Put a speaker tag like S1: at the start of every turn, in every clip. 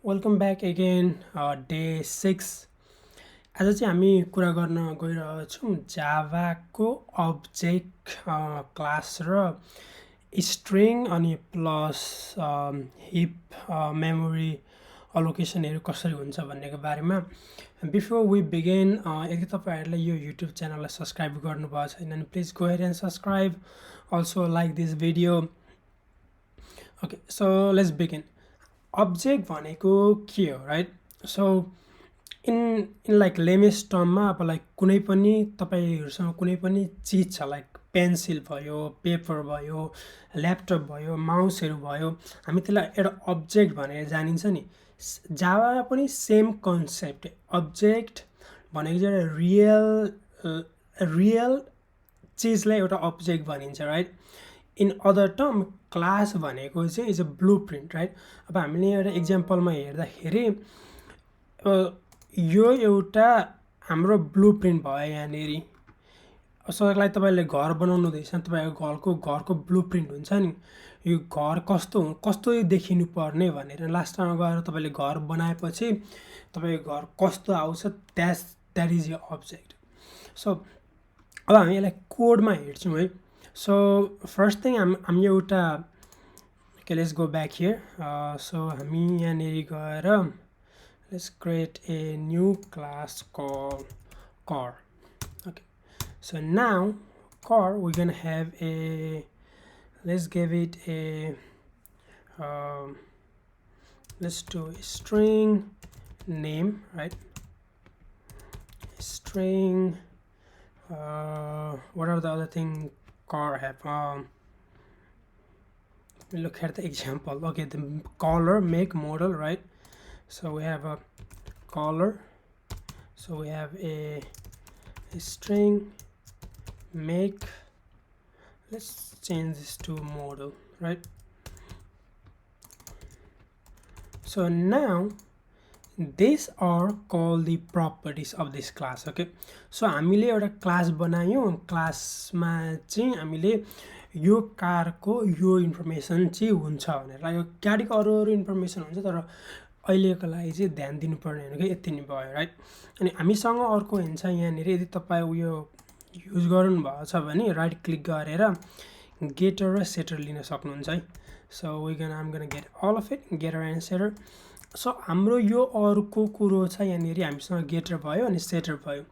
S1: Welcome back again, day 6. आज चाहिँ हामी कुरा गर्न गइरहेछौँ जाभाको अब्जेक्ट क्लास र स्ट्रिङ अनि प्लस हिप मेमोरी अलोकेसनहरू कसरी हुन्छ भन्नेको बारेमा। बिफोर वी बिगिन, यदि तपाईहरुले यो युट्युब च्यानललाई सब्स्क्राइब गर्नुभएको छैन भने please go ahead end subscribe, also like this video. Okay, so let's begin. Object भनेको के हो, right? So in like lemmas टर्ममा अब लाइक कुनै पनि तपाईहरुसँग कुनै पनि चिज छ, लाइक पेन्सिल भयो, पेपर भयो, ल्यापटप भयो, माउसहरू भयो, हामी त्यसलाई एउटा अब्जेक्ट भनेर जानिन्छ नि। जाभामा पनि सेम कन्सेप्ट। अब्जेक्ट भनेको चाहिँ एउटा रियल चिजलाई एउटा अब्जेक्ट भनिन्छ, right? In other term class भनेको चाहिँ इज अ ब्लुप्रिन्ट, राइट? अब हामीले एउटा इक्जाम्पलमा हेर्दाखेरि यो एउटा हाम्रो ब्लुप्रिन्ट भयो यहाँनिर। सधैँलाई तपाईँले घर बनाउनु हुँदैछ, तपाईँको घरको ब्लुप्रिन्ट हुन्छ नि, यो घर कस्तो देखिनु पर्ने भनेर लास्टमा गएर तपाईँले घर बनाएपछि तपाईँको घर कस्तो आउँछ, द्याट इज यर अब्जेक्ट। सो अब हामी यसलाई कोडमा हेर्छौँ है। सो फर्स्ट थिङ हामी एउटा लेट्स गो ब्याक हियर। सो हामी यहाँनिर गएर let's create a new class called car. Okay, so now car, we're gonna have a, let's give it a let's do a string name, right? String what are the other thing car have? Look at the example. Okay, the color, make, model, right? So we have a color, so we have a string make, let's change this to model, right? So now these are called the properties of this class. Okay, so हामीले एउटा class बनायौँ, क्लासमा चाहिँ हामीले यो कारको यो information चाहिँ हुन्छ भनेर, यो गाडीको अरू इन्फर्मेसन हुन्छ, तर अहिलेको लागि चाहिँ ध्यान दिनुपर्ने भनेको यति नै भयो, राइट? अनि हामीसँग अर्को हुन्छ यहाँनिर, यदि तपाईँ उयो युज गर्नुभएको छ भने राइट क्लिक गरेर गेटर र सेटर लिन सक्नुहुन्छ है। So I'm gonna get all of it, getter and setter. So हाम्रो यो अर्को कुरो छ यहाँनिर, हामीसँग गेटर भयो अनि सेटर भयो।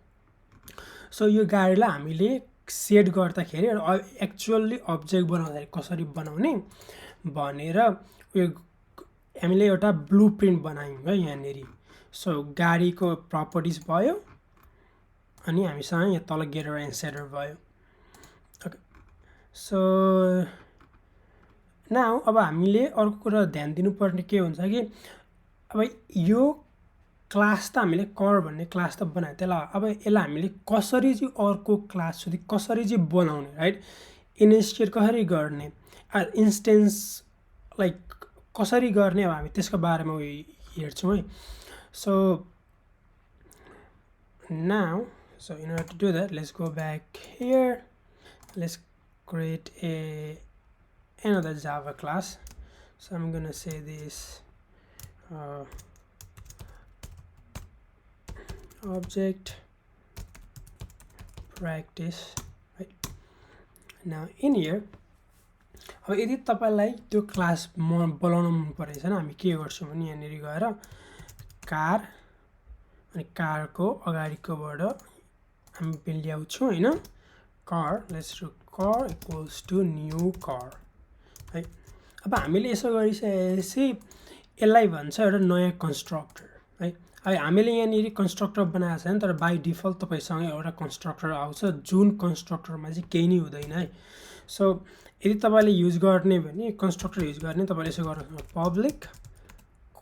S1: सो यो गाडीलाई हामीले सेट गर्दाखेरि एक्चुअल्ली अब्जेक्ट बनाउँदाखेरि कसरी बनाउने भनेर उयो हामीले एउटा ब्लुप्रिन्ट बनायौँ है यहाँनिर। सो गाडीको प्रपर्टिज भयो अनि हामीसँग यहाँ तल गेटर एन्ड सेटर भयो। ओके, सो नाउ अब हामीले अर्को कुरा ध्यान दिनुपर्ने के हुन्छ कि अब यो क्लास त हामीले कर भन्ने क्लास त बनायो, त्यसलाई अब यसलाई हामीले कसरी चाहिँ अर्को क्लास સુધી कसरी चाहिँ बनाउने, राइट? इनिसिएट कसरी गर्ने, इन्स्टेन्स लाइक कसरी गर्ने, अब हामी त्यसको बारेमा हेर्छौँ है। So now in order to do that, let's go back here, let's create another Java class. So I'm gonna say this object practice, right? Now in here, अब यदि तपाईलाई त्यो क्लास बोलाउन मन परेछ हामी के गर्छौँ भने यहाँनिर गएर कार अनि कारको अगाडिकोबाट हामी ल्याउँछौँ हैन, car, let's do car equals to new car है। अब हामीले यसो गरिसकेपछि यसलाई भन्छ एउटा नयाँ कन्स्ट्रक्टर है। अब हामीले यहाँनिर कन्स्ट्रक्टर बनाएको छैन, तर बाइ डिफल्ट तपाईसँग एउटा कन्स्ट्रक्टर आउँछ जुन कन्स्ट्रक्टरमा चाहिँ केही नै हुँदैन है। सो यदि तपाईले युज गर्ने भने कन्स्ट्रक्टर युज गर्ने तपाईले यसो गर्नु पब्लिक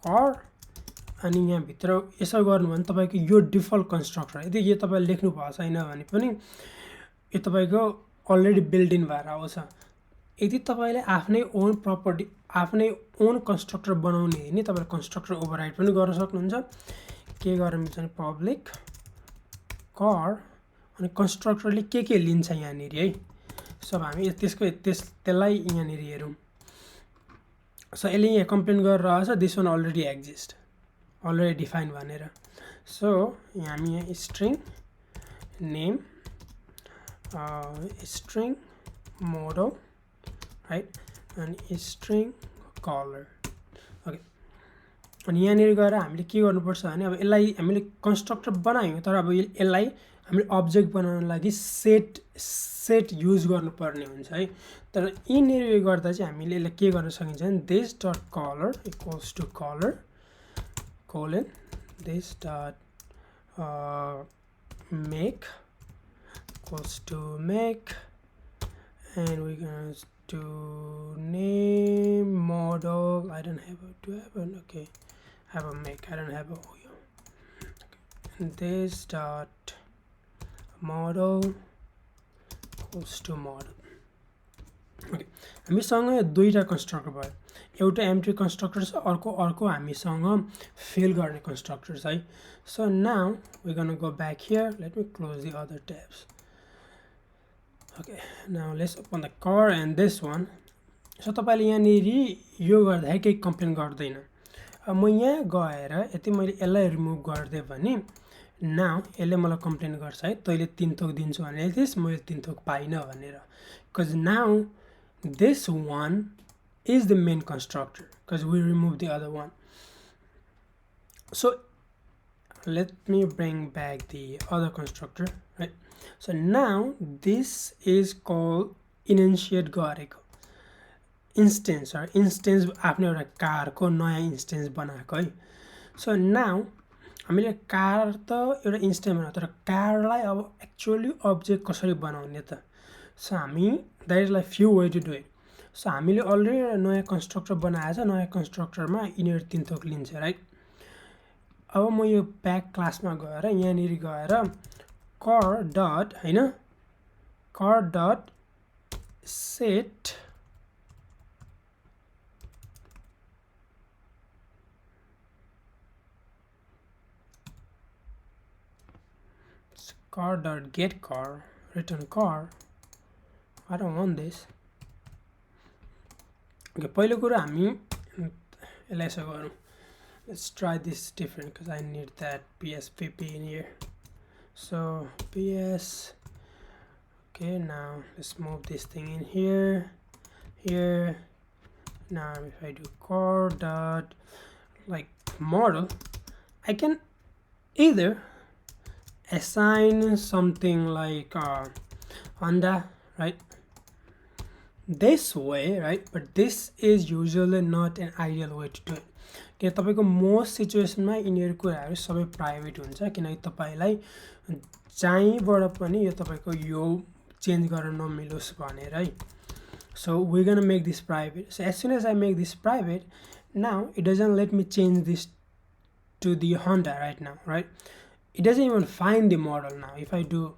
S1: कार अनि यहाँ भित्र यसो गर्नु भने तपाईको यो डिफल्ट कन्स्ट्रक्टर, यदि यो तपाईले लेख्नु भएको छैन भने पनि यो तपाईको अलरेडी बिल्ट इन भएर आउँछ। यदि तपाईले आफ्नै ओन प्रपर्टी आफ्नै ओन कन्स्ट्रक्टर बनाउने हो भने तपाईले कन्स्ट्रक्टर ओभरराइड पनि गर्न सक्नुहुन्छ। के गर्नु भने पब्लिक कार अनि कन्स्ट्रक्टरले के लिन्छ यहाँनिर है। सो हामी त्यसलाई यहाँनिर हेरौँ। सो यसले यहाँ कम्प्लेन गरिरहेछ this one already exist, already defined भनेर. So हामी यहाँ string name string model right and string color. Okay, अनि यहाँनिर गएर हामीले के गर्नुपर्छ भने अब यसलाई हामीले कन्स्ट्रक्टर बनायौं तर अब यसलाई हामीले अब्जेक्ट बनाउन लागि सेट युज गर्नुपर्ने हुन्छ है. तर यिनीहरु गर्दा चाहिँ हामीले यसलाई के गर्न सकिन्छ भने this dot color equals to color colon this dot make equals to make and we're gonna do name model. I don't have a, do I have an, okay, I have a make, I don't have a okay. This dot model equals to model. Okay, हामीसँग दुईटा constructor भयो, एउटा empty constructor छ, अर्को हामीसँग fill गर्ने constructor छ है. So now we're gonna go back here. Let me close the other tabs. Okay, now let's open the car and this one. So तपाईले यहाँनिर यो गर्दा केही कम्प्लेन गर्दैन. अब म यहाँ गएर यति मैले यसलाई रिमुभ गर्दै भने now यसले मलाई कम्प्लेन गर्छ है, तैले 3 थोक दिन्छु भने त्यस मैले 3 थोक पाइन भनेर. Because now this one is the main constructor because we removed the other one. So let me bring back the other constructor, right? So now this is called instantiate गरेको instance or instance आफ्नो एउटा car को नयाँ instance बनाएको है. So now हामीले car त एउटा instance बनाउँछ तर कारलाई अब actually object कसरी बनाउने त. So हामी there is like few way to do it. So हामीले अलरेडी एउटा नयाँ constructor बनाएको छ, नयाँ constructor मा यिनीहरु 3 थोक लिन्छ राइट. अब म यो ब्याक क्लासमा गएर यहाँनिर गएर car dot Hahn car dot set car dot get car return car. I don't want this. Okay, पहिलो कुरा हामी यसलाई यसो गरौँ. Let's try this different because I need that PSVP in here. So PS, okay, now let's move this thing in here. Now if I do car dot like model, I can either assign something like Honda, right, this way, right, but this is usually not an ideal way to do it. के तपाईको most सिचुएसनमा यिनीहरु कुराहरु सबै private हुन्छ किनकि तपाईलाई चाहिँबाट पनि यो तपाईको यो change गर्न नमिलोस् भनेर है. So we're going to make this private. So as soon as I make this private, now it doesn't let me change this to the Honda right now, right? It doesn't even find the model now. If I do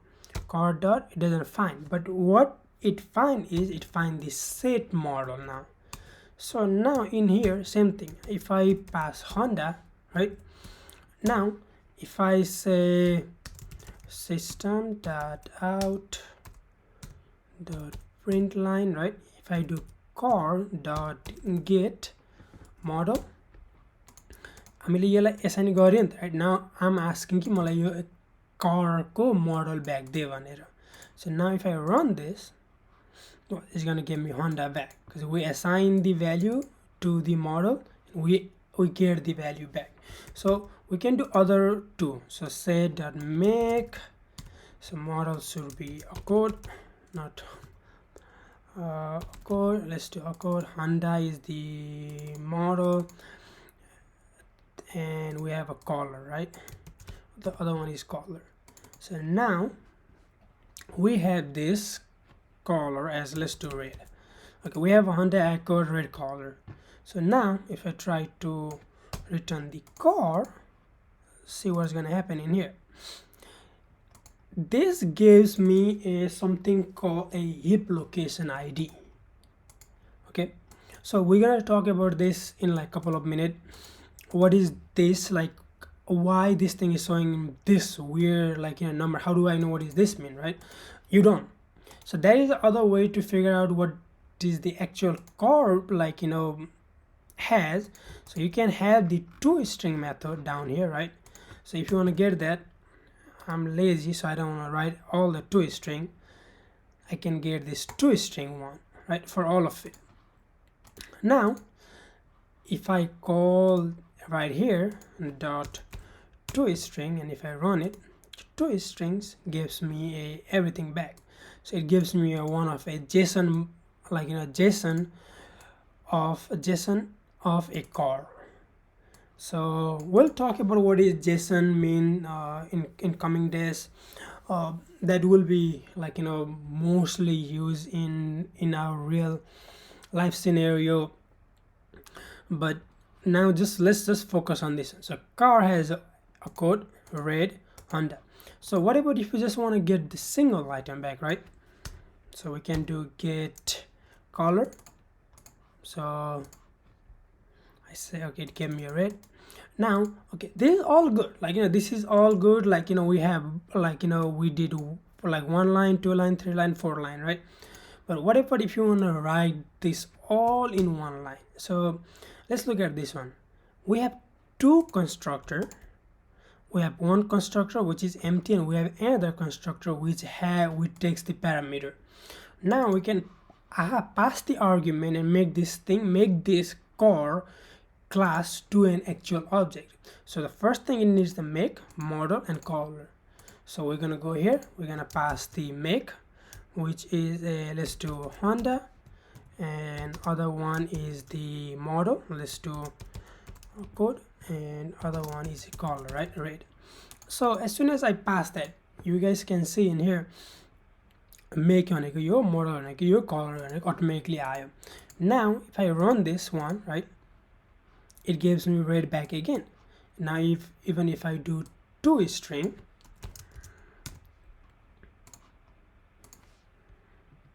S1: car dot, it doesn't find, but what it find is it find the set model now. So now in here same thing, if I pass Honda, right, now if I say system dot out dot print line, right, if I do car dot get model, हामीले यसलाई assign गर्यो नि त right. Now I am asking कि मलाई यो car को model back दे भनेर. So now if I run this, it's going to give me Honda back because we assign the value to the model, we get the value back. So we can do other two. So set dot make, so model should be a code, not a code. Let's do a code. Honda is the model and we have a color, right? The other one is color. So now we have this color as, let's do red. Okay, we have a Honda Accord red color. So now if I try to return the car, see what's gonna happen in here. This gives me a something called a heap location ID. Okay, so we're gonna talk about this in like a couple of minutes. What is this, like why this thing is showing this weird like number? How do I know what does this mean, right? You don't. So there is other way to figure out what is the actual car, like has, so you can have the toString method down here, right? So if you want to get that, I'm lazy, so I don't want to write all the toString. I can get this toString one, right, for all of it. Now if I call right here dot toString, and if I run it, toStrings gives me everything back. So it gives me a one of a JSON, like JSON of a car. So we'll talk about what is JSON mean in coming days. That will be like mostly used in our real life scenario, but now let's just focus on this. So car has a code red Honda. So what about if we just want to get the single item back, right? So we can do get color. So I say okay, it gave me a red. Now okay, this is all good, like this is all good, like we have like we did like 1 line, 2 line, 3 line, 4 line, right? But what if you want to write this all in 1 line? So let's look at this one. We have two constructor. We have one constructor which is empty, and we have another constructor which takes the parameter. Now we can pass the argument and make this car class to an actual object. So the first thing it needs the make, model, and color. So we're gonna go here, we're gonna pass the make, which is let's do Honda, and other one is the model, let's do code, and other one is color, right, red. So as soon as I pass that, you guys can see in here make your model your color automatically आयो. Now if I run this one, right, it gives me red back again. Now even if I do toString,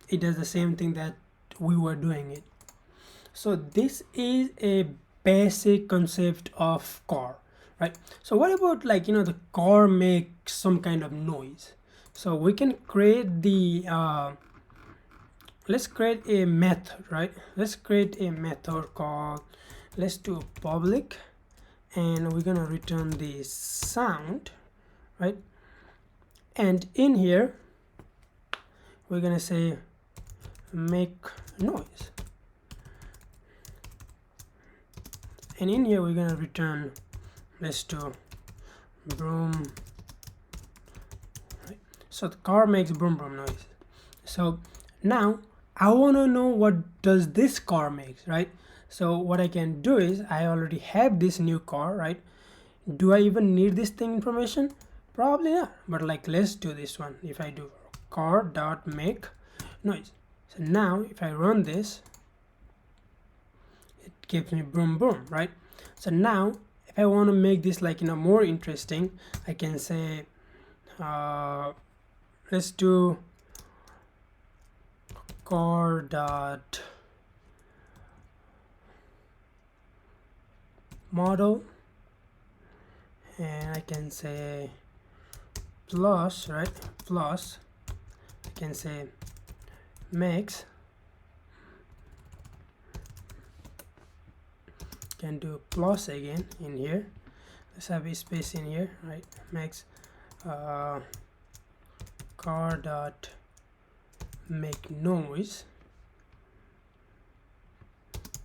S1: it does the same thing that we were doing it. So this is a basic concept of car, right? So what about like the car makes some kind of noise? So we can create the let's create a method, right? Let's create a method called, let's do public, and we're gonna return the sound, right? And in here we're gonna say make noise, and in here we're gonna return, let's do broom, right? So the car makes broom broom noise. So now I want to know what does this car makes, right? So what I can do is I already have this new car, right? Do I even need this thing information? Probably not, but like let's do this one. If I do car dot make noise, so now if I run this, it gives me boom boom, right? So now if I want to make this like more interesting, I can say let's do car dot model, and I can say plus, right, plus I can say max, can do plus again in here, let's have a space in here, right, max car dot make noise,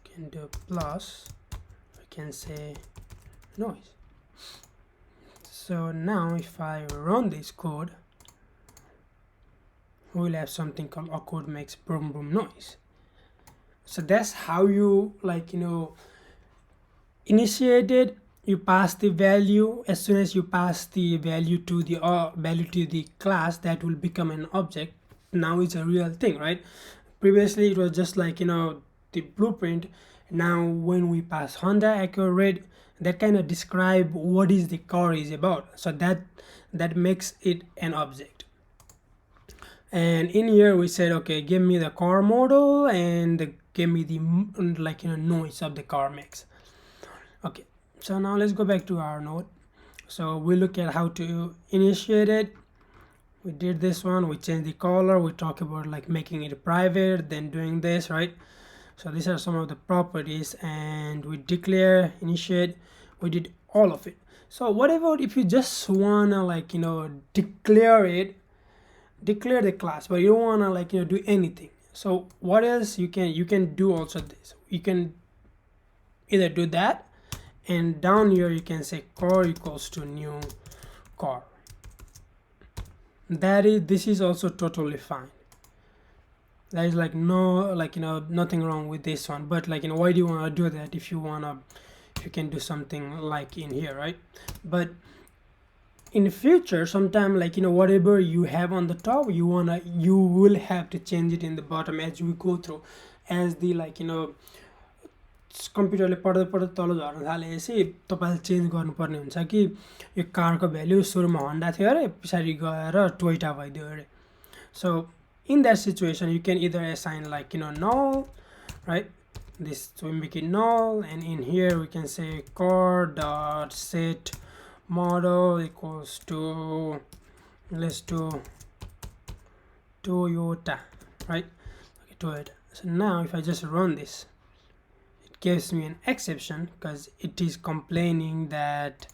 S1: can do plus, I can say noise. So now if I run this code, we'll have something called a code makes boom boom noise. So that's how you like initiated. You pass the value. As soon as you pass the value to the class, that will become an object. Now it's a real thing, right? Previously it was just like the blueprint. Now when we pass Honda, Acura, red, that kind of describe what is the car is about. So that makes it an object. And in here we said, okay, give me the car model and give me the like noise of the car makes. Okay, so now let's go back to our node. So we look at how to initiate it. We did this one, we changed the color, we talk about like making it private, then doing this, right? So these are some of the properties, and we declare, initiate, we did all of it. So what about if you just wanna like declare the class, but you don't wanna like do anything? So what else you can do? Also this, you can either do that, and down here you can say core equals to new core. This is also totally fine. There is like no nothing wrong with this one, but like why do you want to do that if you can do something like in here, right? But in the future, sometime like whatever you have on the top, you will have to change it in the bottom as we go through, as the कम्प्युटरले पढ्दै पढ्दै तल झर्न थालेपछि तपाईँले change गर्नुपर्ने हुन्छ कि यो कारको भ्याल्यु सुरुमा हन्डा थियो अरे, पछाडि गएर टोयोटा भइदियो अरे. So in that situation you can either assign like null, right? This, so we make it null, and in here we can say core dot set model equals to, let's do Toyota, right? Okay, Toyota. So now if I just run this, it gives me an exception because it is complaining that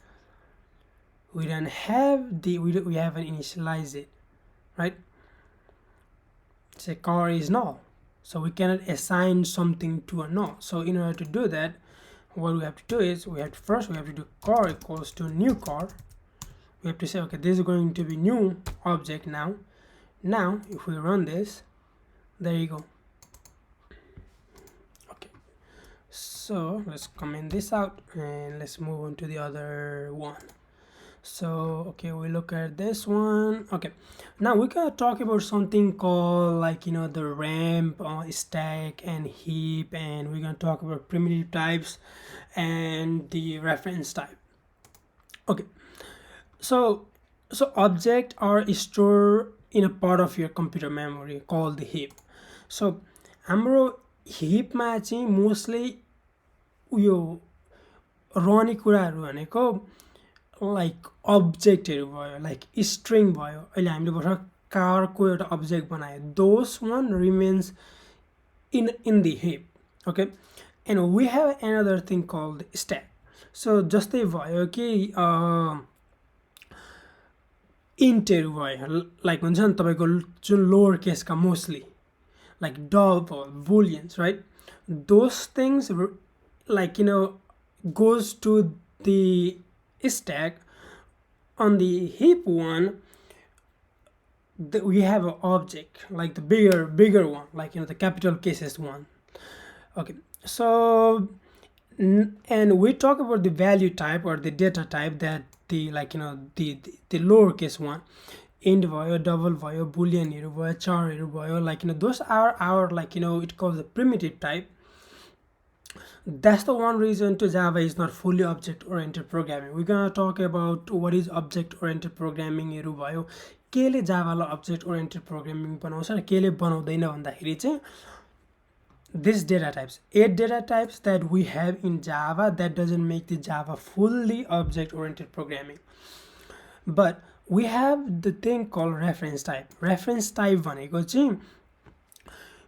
S1: we don't have we haven't initialized it, right? Say car is null, so we cannot assign something to a null. So in order to do that, what we have to do is we have to do car equals to new car. We have to say, okay, this is going to be new object now. Now if we run this, there you go. Okay, so let's comment this out and let's move on to the other one. So okay, we look at this one. Okay, now we're gonna talk about something called like the ramp, stack and heap, and we're gonna talk about primitive types and the reference type. Okay, so objects are stored in a part of your computer memory called the heap. So हाम्रो heapमा चाहिँ mostly उयो रहने कुराहरू भनेको like objectहरू भयो, like string भयो. अहिले हामीले भर्खर कारको एउटा object बनायो, those one remains in the heap. Okay, and we have another thing called stack. So जस्तै भयो कि इन्टहरू भयो, like हुन्छ नि तपाईको जुन lower केसका mostly like double booleans, right? Those things like goes to the stack. On the heap one, we have an object like the bigger one, like the capital cases one. Okay, so and we talk about the value type or the data type, that the the lowercase one, int भयो, double भयो, boolean हरू भयो, char हरू भयो, like those are our it calls the primitive type. That's the one reason to Java is not fully object-oriented programming. We're gonna talk about what is object-oriented programming हरू भयो, केले जाभालाई object-oriented programming बनाउँछ र केले बनाउँदैन भन्दाखेरि चाहिँ these data types, 8 data types that we have in Java, that doesn't make the Java fully object-oriented programming. But we have the thing called reference type. Reference type भनेको चाहिँ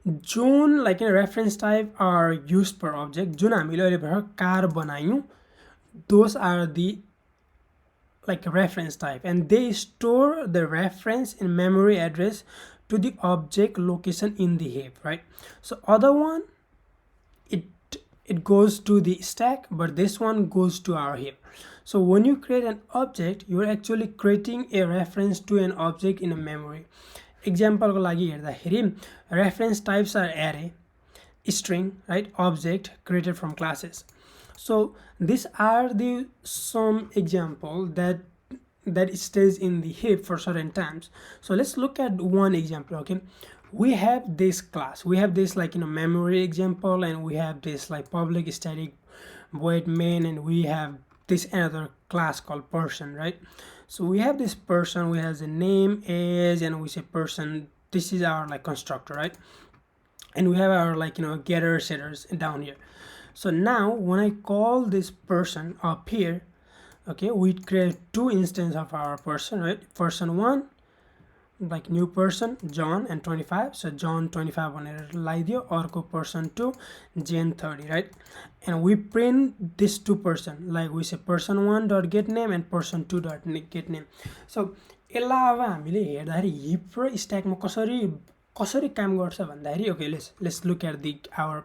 S1: जुन like reference type are used per object, जुन हामीले अहिले भर्खर car बनायौं, those are the like reference type, and they store the reference in memory address to the object location in the heap, right? So other one it goes to the stack, but this one goes to our heap. So when you create an object, you're actually creating a reference to an object in a memory. Example को लागि हेर्दाखेरि reference types are array, string, right, object created from classes. So these are the some example that stays in the heap for certain times. So let's look at one example. Okay, we have this class, we have this like memory example, and we have this like public static void main, and we have this another class called person, right? So we have this person, we have the name, age, and we say person. This is our like constructor, right? And we have our like getter setters down here. So now when I call this person up here, okay, we create two instances of our person, right? Person 1, like new person John and 25, so John 25 भनेर लगाइदियो, अर्को person 2 Jane 30, right? And we print this two person, like we say person 1 dot get name and person 2 dot get name. So यसलाई अब हामीले हेर्दाखेरि hip र स्ट्याकमा कसरी काम गर्छ भन्दाखेरि okay, let's look at the our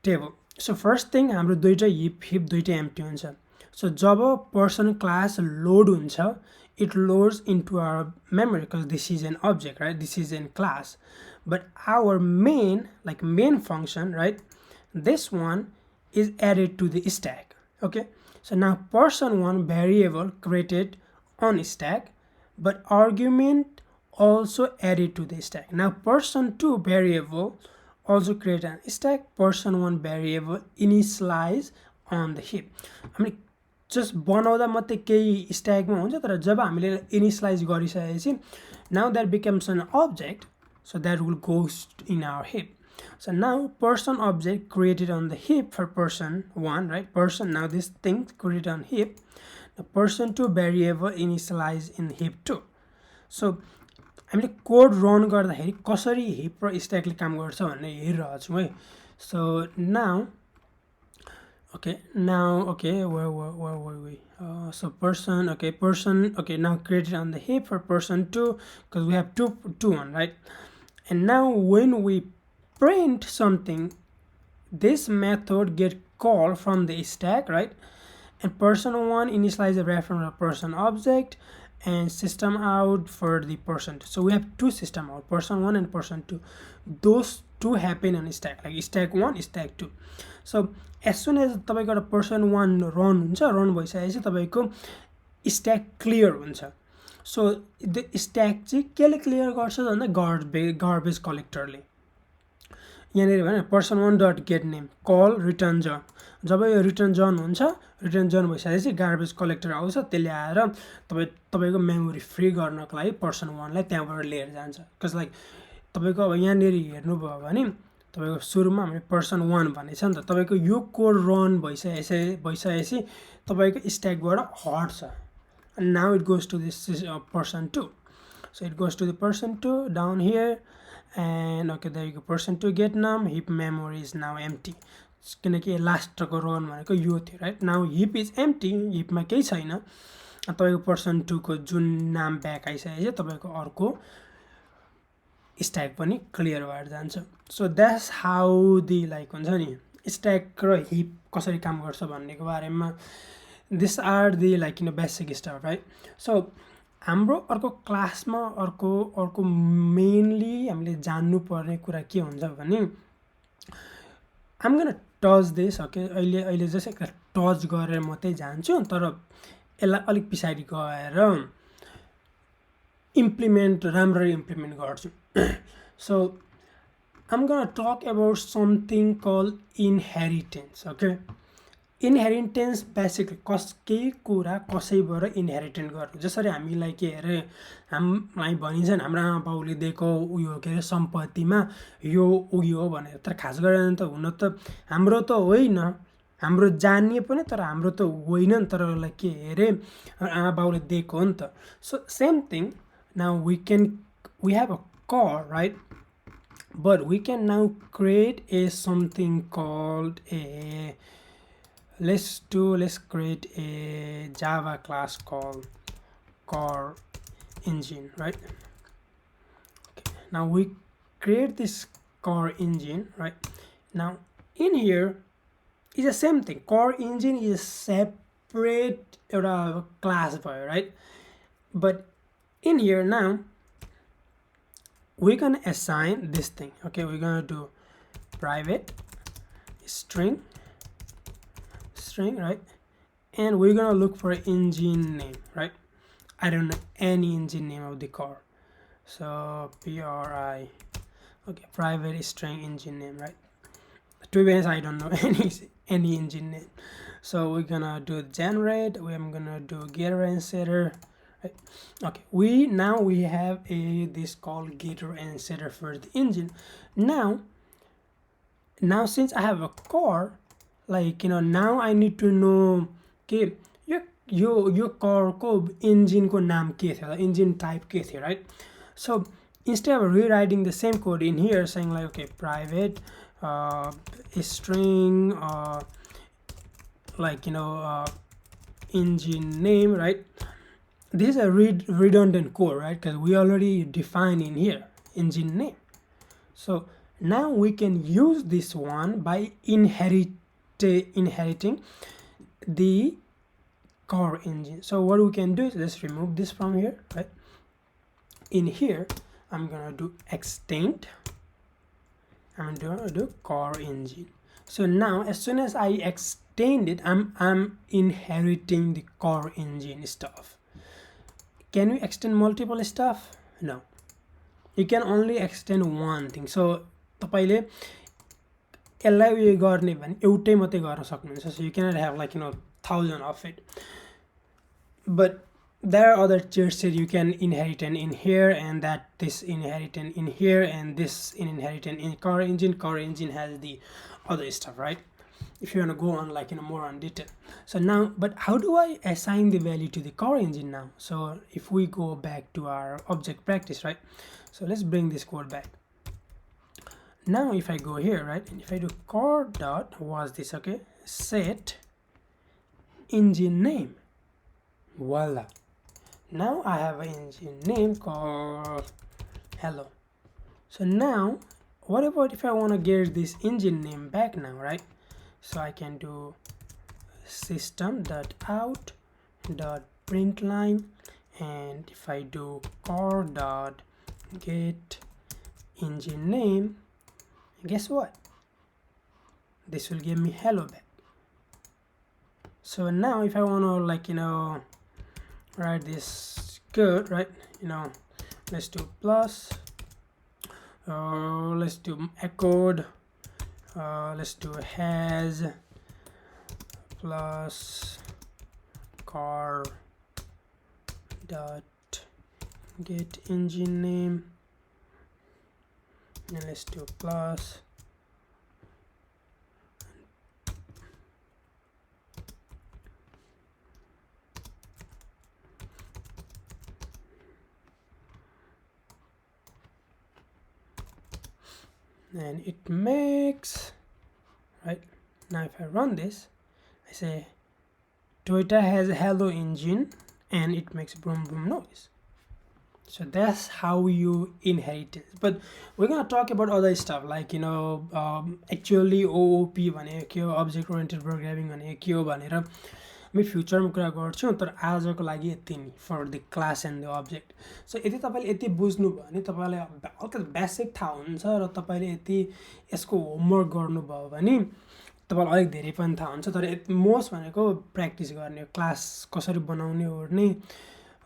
S1: table. So first thing हाम्रो दुईटा हिप दुईटा एम्प्टी हुन्छ. So जब person class load हुन्छ, it loads into our memory because this is an object, right? This is in class. But our main function, right? This one is added to the stack. Okay, so now person 1 variable created on stack, but argument also added to the stack. Now person 2 variable also create an stack, person 1 variable initialize on the heap. I mean just बनाउँदा मात्रै केही स्ट्याकमा हुन्छ, तर जब हामीले initialise गरिसकेपछि now that becomes an object, so that will go in our heap. So now person object created on the heap for person 1, right? Person, now this thing created on heap. The person 2 variable initialize in heap 2. So हामीले code run गर्दाखेरि कसरी hip र स्ट्याकले काम गर्छ भन्ने हेरिरहेको छौँ है. So now where were we? So person, now created on the heap for person 2 because we have two one, right? And now when we print something, this method get called from the stack, right? And person 1 initialize the reference of person object and system out for the person 2. So we have two system out, person 1 and person 2. Those two happen on stack, like stack 1, stack 2. So as soon as तपाईको एउटा person 1 run हुन्छ, run भइसकेपछि तपाईको stack clear हुन्छ. So the stack चाहिँ केले clear गर्छ भन्दा गार्बेज कलेक्टरले. यहाँनिर भने person 1 डट गेट नेम कल रिटर्न जन, जब यो रिटर्न जन हुन्छ, रिटर्न जन भइसकेपछि गार्बेज कलेक्टर आउँछ, त्यसले आएर तपाईको मेमोरी फ्री गर्नको लागि person 1 लाई त्यहाँबाट लिएर जान्छ. बिकज लाइक तपाईको अब यहाँनिर हेर्नुभयो भने तपाईको सुरुमा हामीले person 1 भनेछ नि त, तपाईको यो कोड रन भइसकेपछि तपाईको स्ट्याकबाट हट्छ. And now it goes to this person 2. So it goes to the person 2 down here, and okay, there you go, person 2 get num, heap memory is now empty. किनकि last को run भनेको यो थियो, right? Now hip is empty, हिपमा केही छैन. तपाईको person 2 को जुन नाम ब्याक आइसकेपछि तपाईको अर्को स्ट्याक पनि क्लियर भएर जान्छ. So that's how the like हुन्छ नि स्ट्याक र हिप कसरी काम गर्छ भन्नेको बारेमा this are the like basic stuff, right? So हाम्रो अर्को क्लासमा अर्को मेनली हामीले जान्नु पर्ने कुरा के हुन्छ भने आइम गोना टच दिस. ओके, अहिले जस्ट एक टच गरेर मात्रै जान्छु, तर यसलाई अलिक पछाडि गएर राम्ररी इम्प्लिमेन्ट गर्छु. So I'm gonna talk about something called inheritance. Okay, inheritance basically केही कुरा कसैबाट इनहेरिटेन्ट गर्नु. जसरी हामीलाई के अरे हामीलाई भनिन्छ नि हाम्रो आमा बाउले दिएको उयो के अरे सम्पत्तिमा यो उयो हो भनेर, तर खास गरेर त हुन त हाम्रो त होइन, हाम्रो जानिए पनि तर हाम्रो त होइन नि, तर के अरे आमा बाउले दिएको हो नि त. So same thing, now we have a car, right? But we can now create something called a let's create a Java class called car engine, right? Okay, now we create this car engine, right? Now in here is the same thing. Car engine is a separate class भयो, right? But in here now we're gonna assign this thing. Okay, we're gonna do private string, right? And we're gonna look for an engine name, right? I don't know any engine name of the car, so pri, okay, private string engine name, right? To be honest, I don't know any engine name. So we're gonna do generate. I'm gonna do getter and setter. Right. Okay, we have this called getter and setter for the engine. Now since I have a car, like now I need to know, okay, यो करको इन्जिनको नाम के थियो, engine type के थियो, right? So instead of rewriting the same code in here saying like, okay, private string like engine name, right? This is a redundant code, right? Because we already define in here engine name. So now we can use this one by inheriting the core engine. So what we can do is let's remove this from here, right? In here I'm gonna do extend, I'm gonna do core engine. So now as soon as I extend it, I'm inheriting the core engine stuff. Can we extend multiple stuff? No, you can only extend one thing. So तपाईले यसलाई उयो गर्ने भने एउटै मात्रै गर्न सक्नुहुन्छ. So you cannot have like 1000 of it, but there are other chairs you can inherit in here, and that this inheritance in here, and this inheritance in core engine. Core engine has the other stuff, right? If you want to go on like more on detail. So now, but how do I assign the value to the core engine now? So if we go back to our object practice, right? So let's bring this code back. Now if I go here, right, and if I do core dot was this, okay, set engine name, voila, now I have an engine name called hello. So now what about if I want to get this engine name back now, right? So I can do system.out.println, and if I do core.get engine name, guess what? This will give me hello back. So now if I want to write this code, right, let's do plus, let's do echoed, let's do has plus car dot get engine name, and let's do plus and it makes, right? Now if I run this, I say Toyota has a hello engine, and it makes boom boom noise. So that's how you inherit it. But we're gonna talk about other stuff like actually OOP भने के हो, object oriented programming भने के हो भनेर म फ्युचरमा कुरा गर्छु. तर आजको लागि यति नै for the class and the object. So यदि तपाईले यति बुझ्नु भयो भने तपाईलाई हल्का बेसिक थाहा हुन्छ, र तपाईले यति यसको होमवर्क गर्नुभयो भने तपाईलाई अलिक धेरै पनि थाहा हुन्छ. तर मोस्ट भनेको प्र्याक्टिस गर्ने, क्लास कसरी बनाउने ओर्ने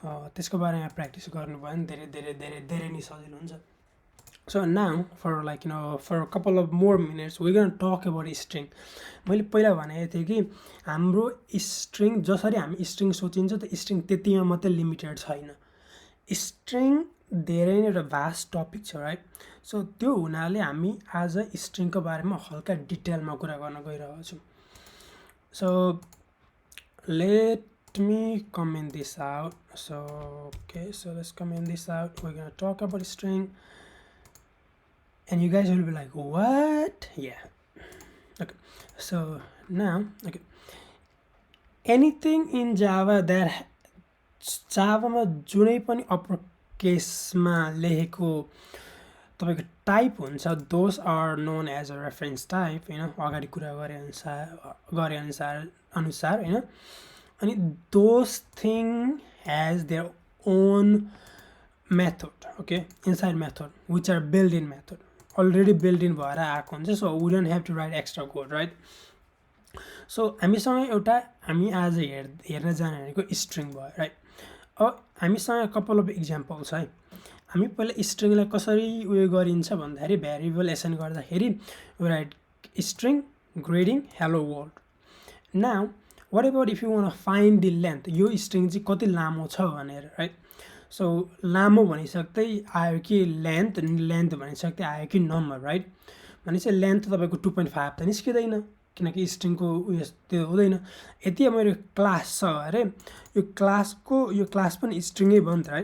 S1: त्यसको बारेमा प्र्याक्टिस गर्नुभयो भने धेरै धेरै धेरै धेरै नै सजिलो हुन्छ. So now for for a couple of more minutes we're going to talk about string. मैले पहिला भनेको थिएँ कि हाम्रो string जसरी हामी string सोचिन्छ त string त्यतिमा मात्रै लिमिटेड छैन. string धेरै नै एउटा भास्ट टपिक छ, राइट? सो त्यो हुनाले हामी आज string को बारेमा हल्का डिटेलमा कुरा गर्न गइरहेको छौं. So let me comment this out. So okay, so let's comment this out. We're going to talk about string. And you guys will be like, what? Yeah. Okay. So now, okay. Anything in Java that Java ma जुनै पनि uppercase मा लेखेको तपाईको type हुन्छ, those are known as a reference type, अगाडि कुरा गरे अनुसार हैन. अनि those thing has their own method, okay, inside method, which are built-in method, already built-in भएर आएको हुन्छ. So we don't have to write extra code, right? So हामीसँग एउटा हामी आज हेर्न जाने भनेको string भयो, right? अब हामीसँग couple of examples है. हामी पहिला string लाई कसरी उयो गरिन्छ भन्दाखेरि भेरिएबल एसाइन गर्दाखेरि we write string greeting hello world. Now what about if you want to find the length, yo string चाहिँ कति लामो छ भनेर, right? So लामो भनिसक्दै आयो कि लेन्थ भनिसक्दै आयो कि नम्बर, राइट? भनेपछि लेन्थ तपाईको 2.5 त निस्किदैन. किनकि स्ट्रिङको उयो त्यो हुँदैन। यति मेरो क्लास छ अरे यो क्लास पनि स्ट्रिङै भयो नि त है।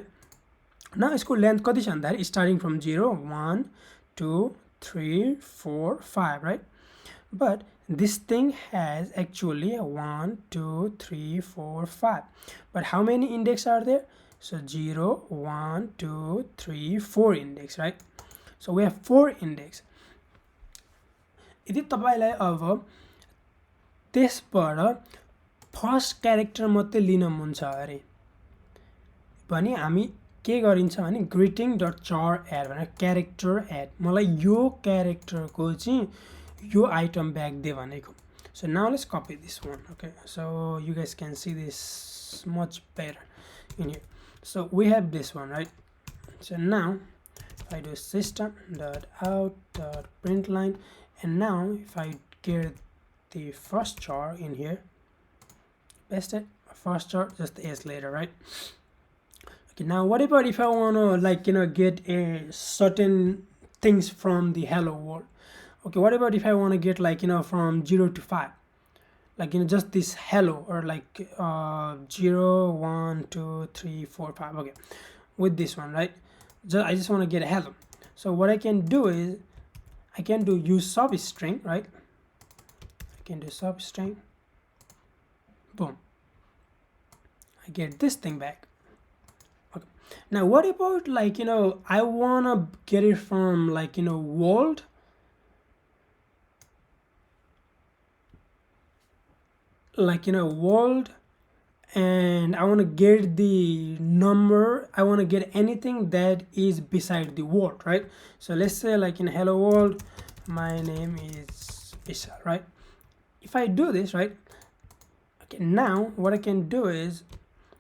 S1: न यसको लेन्थ कति छ भन्दाखेरि starting from 0 1 2 3 4 5 right. But this thing has actually 1 2 3 4 5, but how many index are there? So 0 1 2 3 4 index, right? So we have 4 index. यदि तपाईलाई अब त्यसबाट फर्स्ट क्यारेक्टर मात्रै लिन मन छ अरे भने हामी के गरिन्छ भने ग्रिटिङ डट चर एड भनेर क्यारेक्टर एड, मलाई यो क्यारेक्टरको चाहिँ यो आइटम ब्याक दे भनेको. So now let's copy this one. Okay, so you guys can see this much better in here. So we have this one, right? So now if I do system dot out dot print line, and now if I get the first char in here, paste it, first char, just the s later, right? Okay, now what about if I want to, like, get a certain things from the hello world? Okay, what about if I want to get, like, from 0 to 5, like, just this hello, or like 0 1 2 3 4 5. Okay, with this one, right? I just want to get a hello. So what I can do is I can do use substring, right? I can do substring, boom, I get this thing back. Okay, now what about, like, I want to get it from, like, world, like, world, and I want to get the number, I want to get anything that is beside the world, right? So let's say, like, in hello world, my name is Vishal, right? If I do this, right, okay, now what I can do is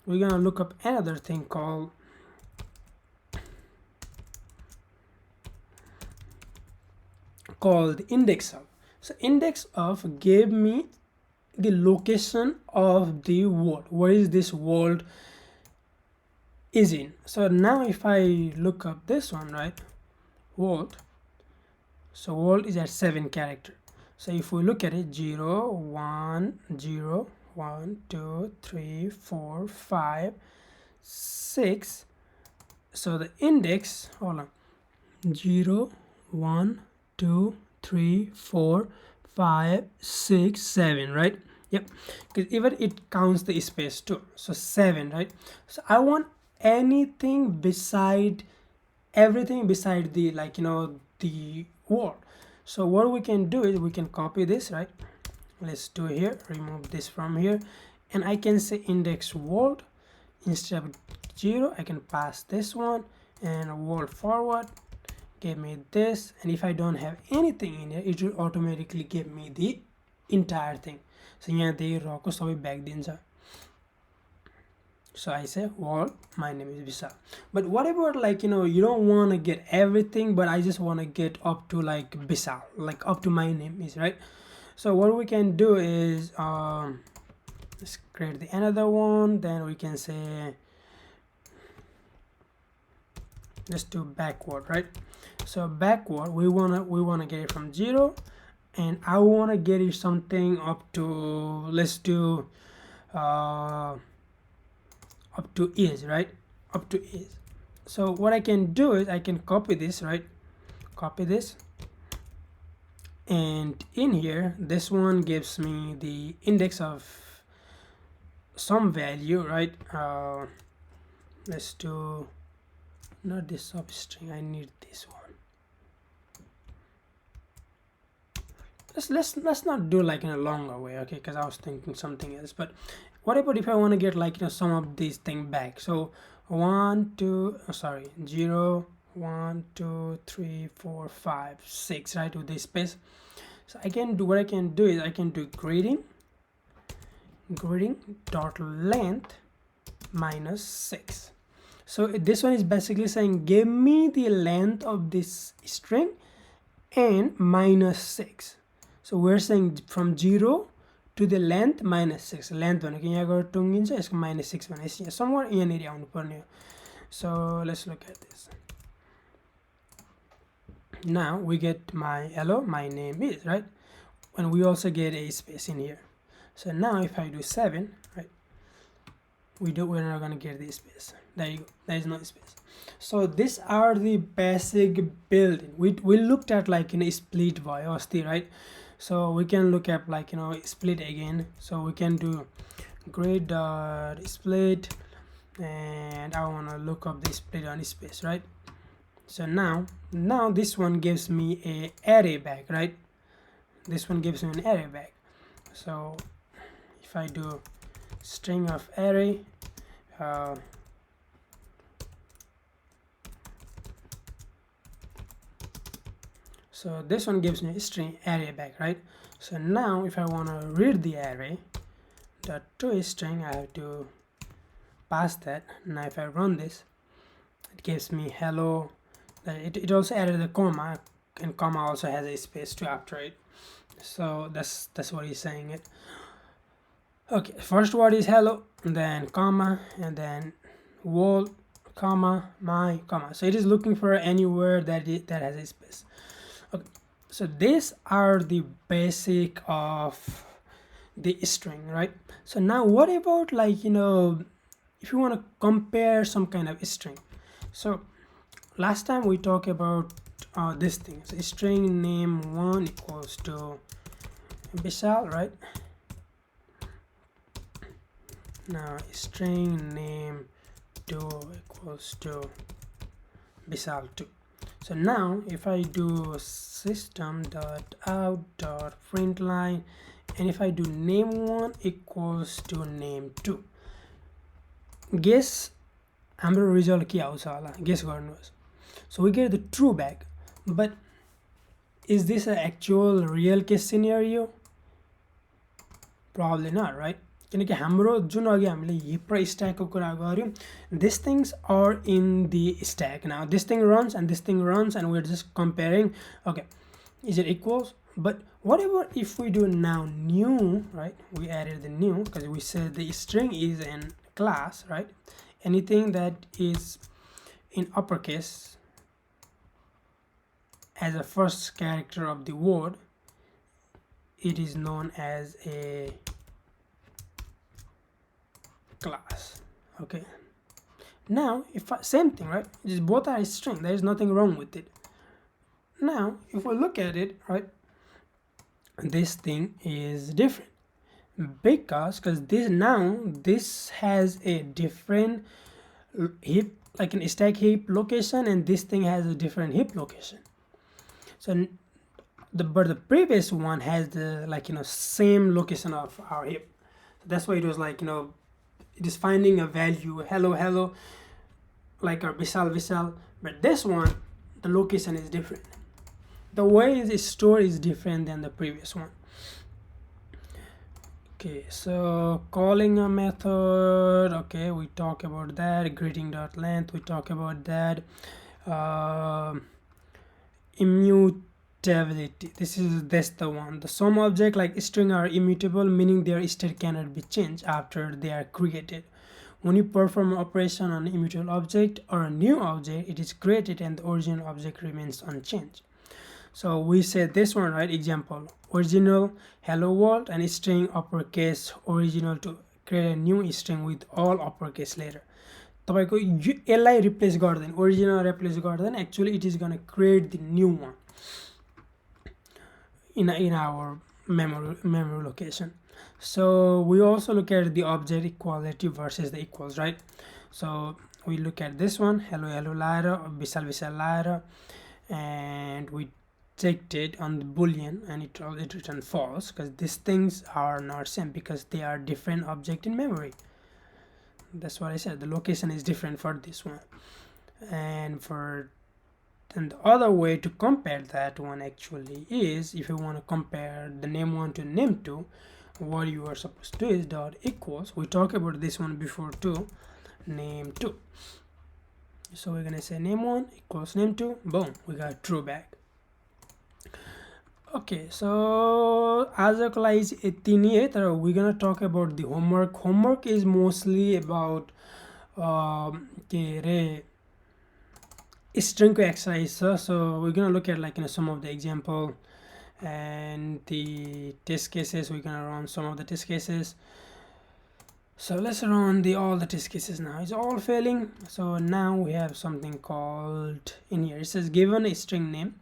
S1: we're gonna look up another thing called index of. So index of gave me the location of the world, where is this world is in. So now if I look up this one, right, world, so world is at 7 character. So if we look at it, 0 1 0 1 2 3 4 5 6, so the index, hold on, 0 1 2 3 4 5 6 7, right? Yep, because even it counts the space too, so 7, right? So I want anything beside, everything beside the, like, the word. So what we can do is we can copy this, right? Let's do here, remove this from here, and I can say index world, instead of 0 I can pass this one, and world forward give me this, and if I don't have anything in here, it will automatically give me the entire thing. So यहाँ त्यही रहेको सबै back दिन्छ. So I say world, my name is Vishal. But what about, like, you don't want to get everything, but I just want to get up to, like, Vishal, like up to my name is, right? So what we can do is let's create the another one, then we can say, let's do backward, right? So backward, we wanna get it from 0, and I want to get it something up to, let's do up to is, right? Up to is. So what I can do is I can copy this, right? Copy this, and in here this one gives me the index of some value, right? Let's do not this substring, I need this one. Let's not do, like, in a longer way, okay, because I was thinking something else. But what about if I want to get, like, some of these things back? So 1 2 0 1 2 3 4 5 6, right, with this space. So I can do, what I can do is I can do greeting dot length minus 6. So this one is basically saying give me the length of this string and minus 6. So we're saying from 0 to the length minus 6. Length भनेको यहाँ गएर टुङ्गिन्छ, यसको minus 6 भनेपछि somewhere यहाँनिर आउनु पर्ने हो. So let's look at this. Now we get my hello, my name is, right? and we also get a space in here. So now if I do 7, right, we're not gonna get the space. There you go, there is no space. So these are the basic building. We looked at like in a split velocity, right? So we can look at like split again. So we can do grid dot split, and I want to look up the split on space, right? So now this one gives me a array back, right? This one gives me an array back. So if I do string of array, so this one gives me a string array back, right? So now if I want to read the array dot to string, I have to pass that. Now if I run this, it gives me hello. It also added the comma, and comma also has a space too after it. So that's what he's saying it. Okay, first word is hello, and then comma, and then wall, comma, my, comma. So it is looking for any word that has a space. Okay, so these are the basic of the string, right? So now what about like if you want to compare some kind of string. So last time we talked about this thing. So string name 1 equals to Vishal, right? Now string name 2 equals to Vishal 2. So now if I do system.out.println, and if I do name1 equals to name2, guess हाम्रो result के आउँछ होला, guess गर्नुहोस्. So we get the true back, but is this an actual real case scenario? Probably not, right? किनकि हाम्रो जुन अघि हामीले hip र स्ट्याकको कुरा गर्यौं, these things are in the stack. Now this thing runs and this thing runs, and we're just comparing, okay, is it equals? But what about if we do now new, right? We added the new because we said the string is in class, right? Anything that is in uppercase as a first character of the word, it is known as a class. Okay, now if same thing, right? Just both are a string, there is nothing wrong with it. Now if we look at it, right, this thing is different because this has a different heap, like an stack heap location, and this thing has a different heap location. So but the previous one has the same location of our heap. So that's why it was like it is finding a value hello like our Vishal, but this one the location is different. The way it is stored is different than the previous one. Okay, so calling a method, okay, we talk about that. Greeting.length, we talk about that. Immutability, that's the one. The some object like string are immutable, meaning their state cannot be changed after they are created. When you perform an operation on an immutable object or a new object, it is created and the original object remains unchanged. So we said this one, right? Example, original hello world and string uppercase original to create a new string with all uppercase later. तपाईको यसलाई replace गर्दैन, original replace गर्दैन, actually it is going to create the new one in our memory location. So we also look at the object equality versus the equals, right? So we look at this one, hello laera, Vishal laera, and we checked it on the boolean and it returned false because these things are not same because they are different object in memory. That's what I said, the location is different for this one. And the other way to compare that one actually is, if you want to compare the name1 to name2, what you are supposed to do is dot equals, we talked about this one before too, name2. So we're gonna say name1 equals name2, boom, we got true back. Okay, so आजको लागि चाहिँ यति नै है, तर we're gonna talk about the homework. Homework is mostly about के रे string को exercise. So we're gonna look at some of the example and the test cases. We're gonna run some of the test cases. So let's run all the test cases now. It's all failing. So now we have something called in here. It says given a string name,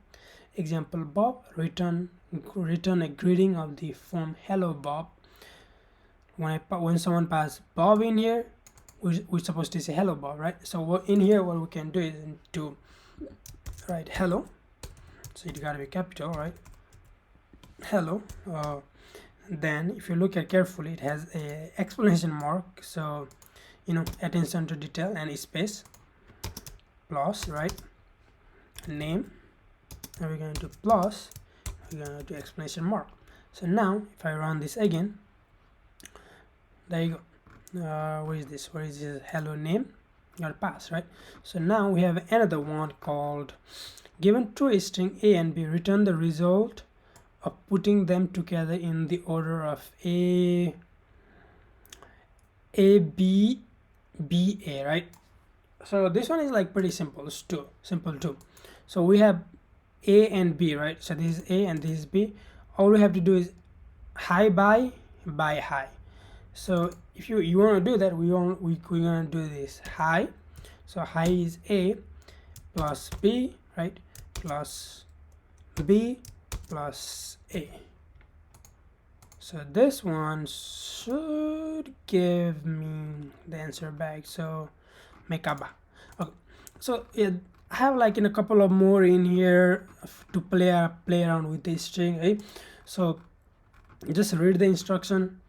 S1: example Bob, return a greeting of the form hello Bob. When someone passes Bob in here, we're supposed to say hello Bob, right? So in here what we can do is to write hello. So it gotta be capital, right? Hello. Then if you look at carefully, it has a exclamation mark, so attention to detail, and a space plus, right, name, and we're going to plus, we're going to do exclamation mark. So now if I run this again, there you go. Where is this hello name? Got pass, right? So now we have another one called given to a string a and b, return the result of putting them together in the order of a b b a, right? So this one is like pretty simple. It's simple too. So we have a and b, right? So this is a and this is b. All we have to do is high by high. So if you want to do that, we're gonna do this high. So high is a plus b, right, plus b plus a. So this one should give me the answer back. So mekaba. Okay. So I have like in a couple of more in here to play around with this string, right? So just read the instruction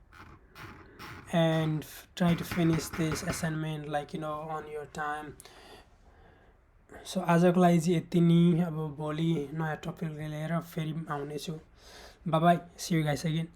S1: and try to finish this assignment like on your time. So आजको लागि चाहिँ यति नै अब भोलि नयाँ topic लिएर फेरि आउनेछु. Bye bye, see you guys again.